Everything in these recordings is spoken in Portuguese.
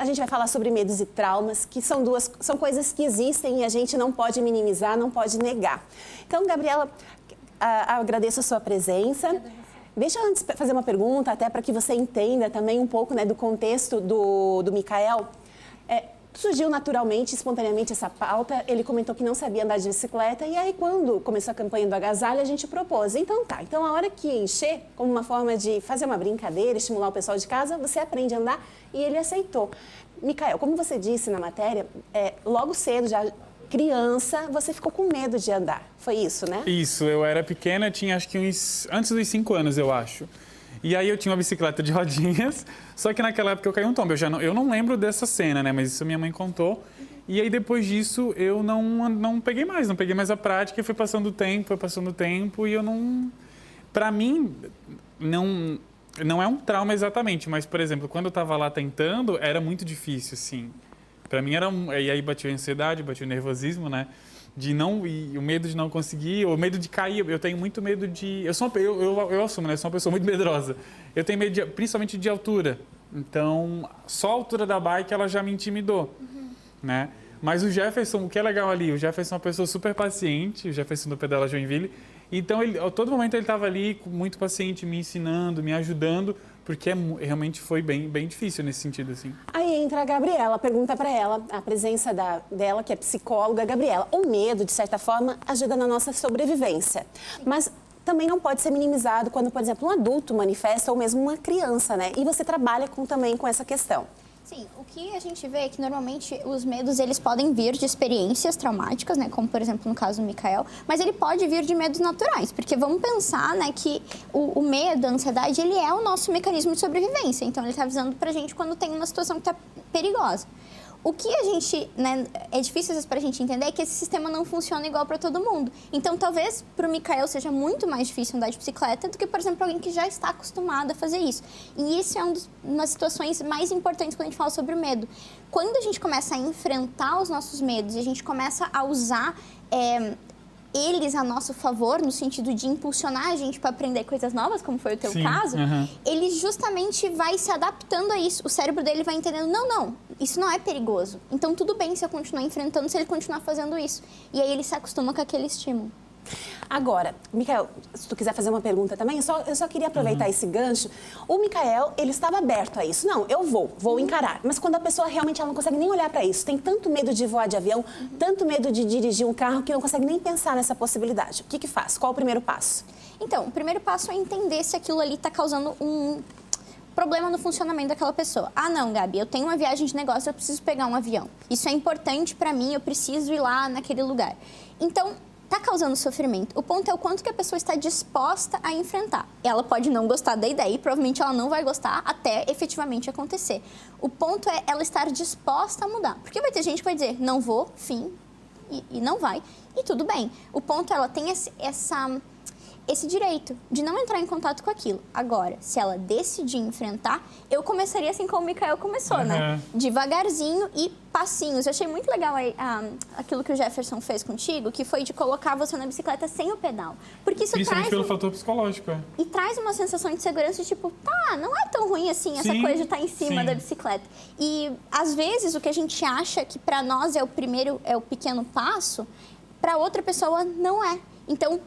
a gente vai falar sobre medos e traumas, que são coisas que existem e a gente não pode minimizar, não pode negar. Então, Gabriela, agradeço a sua presença. Deixa eu antes fazer uma pergunta, até para que você entenda também um pouco, né, do contexto do Micael. Surgiu naturalmente, espontaneamente essa pauta, ele comentou que não sabia andar de bicicleta e aí quando começou a campanha do agasalho a gente propôs, então a hora que encher, como uma forma de fazer uma brincadeira, estimular o pessoal de casa, você aprende a andar e ele aceitou. Micael, como você disse na matéria, logo cedo, já criança, você ficou com medo de andar, foi isso, né? Isso, eu era pequena, tinha acho que antes dos 5 anos, eu acho. E aí eu tinha uma bicicleta de rodinhas, só que naquela época eu caí um tombo. Eu não lembro dessa cena, né? Mas isso minha mãe contou. E aí depois disso eu não peguei mais a prática e foi passando o tempo e eu não... Pra mim, não é um trauma exatamente, mas, por exemplo, quando eu tava lá tentando, era muito difícil, assim. Pra mim era e aí bateu a ansiedade, bateu o nervosismo, né? E o medo de não conseguir, o medo de cair. Eu tenho muito medo de... Eu assumo, né? Eu sou uma pessoa muito medrosa. Eu tenho medo, principalmente de altura. Então, só a altura da bike, ela já me intimidou, né? Mas o Jefferson, o que é legal ali, o Jefferson é uma pessoa super paciente, o Jefferson do Pedala Joinville. Então, a todo momento ele estava ali, muito paciente, me ensinando, me ajudando, porque realmente foi bem difícil nesse sentido, assim. Aí entra a Gabriela, pergunta para ela, a presença dela, que é psicóloga. Gabriela, o medo, de certa forma, ajuda na nossa sobrevivência, mas também não pode ser minimizado quando, por exemplo, um adulto manifesta ou mesmo uma criança, né? E você trabalha também com essa questão. Sim, o que a gente vê é que normalmente os medos eles podem vir de experiências traumáticas, né, como por exemplo no caso do Micael, mas ele pode vir de medos naturais, porque vamos pensar, né, que o medo, a ansiedade, ele é o nosso mecanismo de sobrevivência, então ele está avisando pra gente quando tem uma situação que está perigosa. O que a gente, né, é difícil às vezes pra gente entender é que esse sistema não funciona igual para todo mundo. Então, talvez pro Micael seja muito mais difícil andar de bicicleta do que, por exemplo, alguém que já está acostumado a fazer isso. E isso é uma das situações mais importantes quando a gente fala sobre o medo. Quando a gente começa a enfrentar os nossos medos e a gente começa a usar eles a nosso favor, no sentido de impulsionar a gente para aprender coisas novas, como foi o teu caso, ele justamente vai se adaptando a isso. O cérebro dele vai entendendo, não, isso não é perigoso. Então, tudo bem se eu continuar enfrentando, se ele continuar fazendo isso. E aí ele se acostuma com aquele estímulo. Agora, Micael, se tu quiser fazer uma pergunta também, eu só queria aproveitar esse gancho. O Micael, ele estava aberto a isso. Não, eu vou encarar. Mas quando a pessoa realmente ela não consegue nem olhar para isso, tem tanto medo de voar de avião, tanto medo de dirigir um carro, que não consegue nem pensar nessa possibilidade. O que faz? Qual o primeiro passo? Então, o primeiro passo é entender se aquilo ali está causando um problema no funcionamento daquela pessoa. Ah, não, Gabi, eu tenho uma viagem de negócio, eu preciso pegar um avião. Isso é importante para mim, eu preciso ir lá naquele lugar. Então, está causando sofrimento. O ponto é o quanto que a pessoa está disposta a enfrentar. Ela pode não gostar da ideia e provavelmente ela não vai gostar até efetivamente acontecer. O ponto é ela estar disposta a mudar. Porque vai ter gente que vai dizer, não vou, fim, e não vai. E tudo bem. O ponto é ela tem esse direito de não entrar em contato com aquilo. Agora, se ela decidir enfrentar, eu começaria assim como o Micael começou, né? Devagarzinho e passinhos. Eu achei muito legal aquilo que o Jefferson fez contigo, que foi de colocar você na bicicleta sem o pedal. Porque isso principalmente pelo fator psicológico, E traz uma sensação de segurança de tipo, não é tão ruim assim essa coisa de estar em cima da bicicleta. E, às vezes, o que a gente acha que para nós é o pequeno passo, para outra pessoa não é. Então,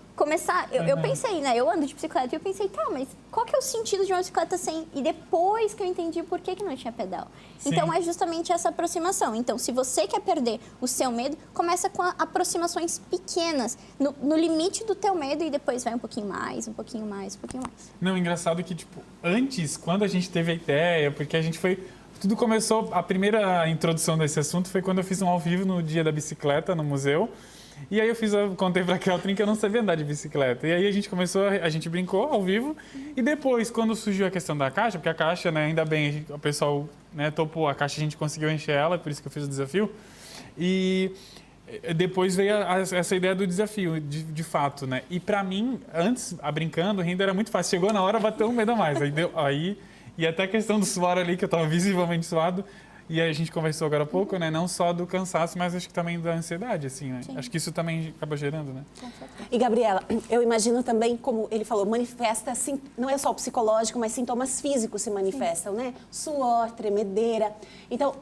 eu pensei, né? Eu ando de bicicleta e eu pensei, mas qual que é o sentido de uma bicicleta sem? E depois que eu entendi por que não tinha pedal. Então, é justamente essa aproximação. Então, se você quer perder o seu medo, começa com aproximações pequenas, no limite do teu medo e depois vai um pouquinho mais, um pouquinho mais, um pouquinho mais. Não, engraçado que, antes, quando a gente teve a ideia, porque a gente foi... Tudo começou, a primeira introdução desse assunto foi quando eu fiz um ao vivo no Dia da Bicicleta, no museu. E aí eu contei pra Keltrin que eu não sabia andar de bicicleta. E aí a gente brincou ao vivo. E depois, quando surgiu a questão da caixa, porque a caixa, né, ainda bem, o pessoal, né, topou a caixa, a gente conseguiu encher ela, por isso que eu fiz o desafio. E depois veio essa ideia do desafio, de fato, né? E pra mim, antes, brincando, rindo, era muito fácil. Chegou na hora, bateu um medo a mais. E até a questão do suor ali, que eu tava visivelmente suado, E aí a gente conversou agora há pouco, né? Não só do cansaço, mas acho que também da ansiedade, assim, né? Sim. Acho que isso também acaba gerando, né? E, Gabriela, eu imagino também, como ele falou, manifesta, não é só o psicológico, mas sintomas físicos se manifestam, né? Suor, tremedeira. Então,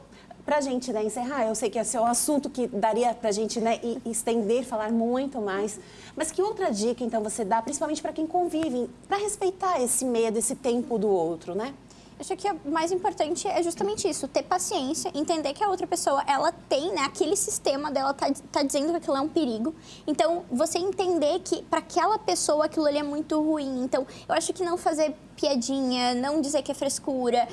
pra gente, né, encerrar, eu sei que esse é um assunto que daria pra gente, né, estender, falar muito mais. Mas que outra dica, então, você dá, principalmente para quem convive, para respeitar esse medo, esse tempo do outro, né? Acho que o mais importante é justamente isso, ter paciência, entender que a outra pessoa, ela tem, né, aquele sistema dela tá dizendo que aquilo é um perigo. Então, você entender que para aquela pessoa aquilo ali é muito ruim. Então, eu acho que não fazer piadinha, não dizer que é frescura,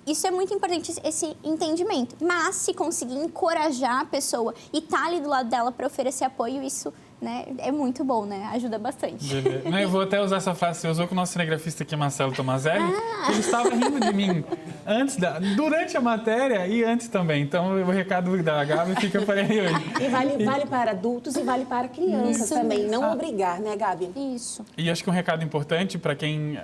isso é muito importante, esse entendimento. Mas, se conseguir encorajar a pessoa e estar ali do lado dela para oferecer apoio, isso, né, é muito bom, né? Ajuda bastante. Beleza. Não, eu vou até usar essa frase que você usou com o nosso cinegrafista aqui, Marcelo Tomazelli. Ele estava rindo de mim durante a matéria e antes também. Então, o recado da Gabi fica para ele hoje. E vale para adultos e vale para crianças Isso também. mesmo. Não obrigar, né, Gabi? Isso. E acho que um recado importante para quem...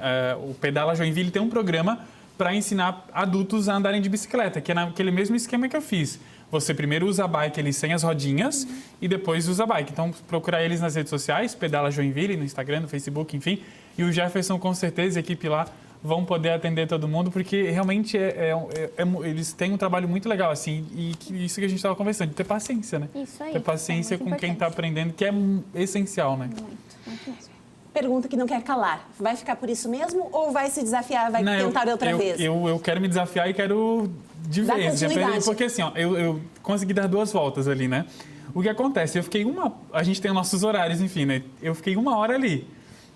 o Pedala Joinville tem um programa para ensinar adultos a andarem de bicicleta, que é naquele mesmo esquema que eu fiz. Você primeiro usa a bike ali sem as rodinhas e depois usa a bike. Então, procurar eles nas redes sociais, Pedala Joinville, no Instagram, no Facebook, enfim. E o Jefferson, com certeza, e a equipe lá vão poder atender todo mundo, porque realmente eles têm um trabalho muito legal, assim, e isso que a gente estava conversando, de ter paciência, né? Isso aí. Ter paciência É muito com quem está importante. aprendendo, que é essencial, né? Muito mesmo. Pergunta que não quer calar. Vai ficar por isso mesmo ou vai se desafiar, vai Não, tentar outra vez? Eu quero me desafiar e quero de Dá vez. continuidade. Porque assim, ó, eu consegui dar 2 voltas ali, né? O que acontece? A gente tem nossos horários, enfim, né? Eu fiquei 1 hora ali,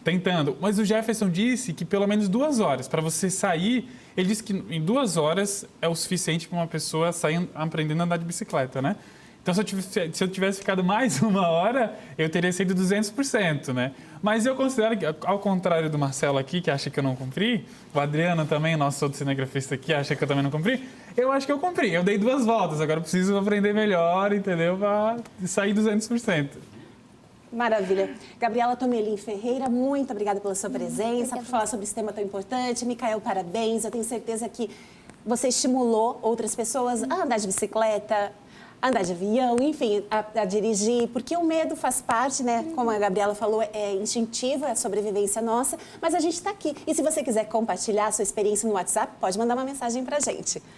tentando. Mas o Jefferson disse que pelo menos 2 horas. Para você sair, ele disse que em 2 horas é o suficiente para uma pessoa sair aprendendo a andar de bicicleta, né? Então, se eu tivesse ficado mais 1 hora, eu teria sido 200%, né? Mas eu considero que, ao contrário do Marcelo aqui, que acha que eu não cumpri, o Adriano também, nosso outro cinegrafista aqui, acha que eu também não cumpri, eu acho que eu cumpri. Eu dei 2 voltas, agora eu preciso aprender melhor, entendeu? Para sair 200%. Maravilha. Gabriela Tomelin Ferreira, muito obrigada pela sua presença, por falar sobre esse tema tão importante. Micael, parabéns. Eu tenho certeza que você estimulou outras pessoas a andar de bicicleta, a andar de avião, enfim, a dirigir, porque o medo faz parte, né? Como a Gabriela falou, é instintivo, é a sobrevivência nossa, mas a gente está aqui. E se você quiser compartilhar a sua experiência no WhatsApp, pode mandar uma mensagem para a gente.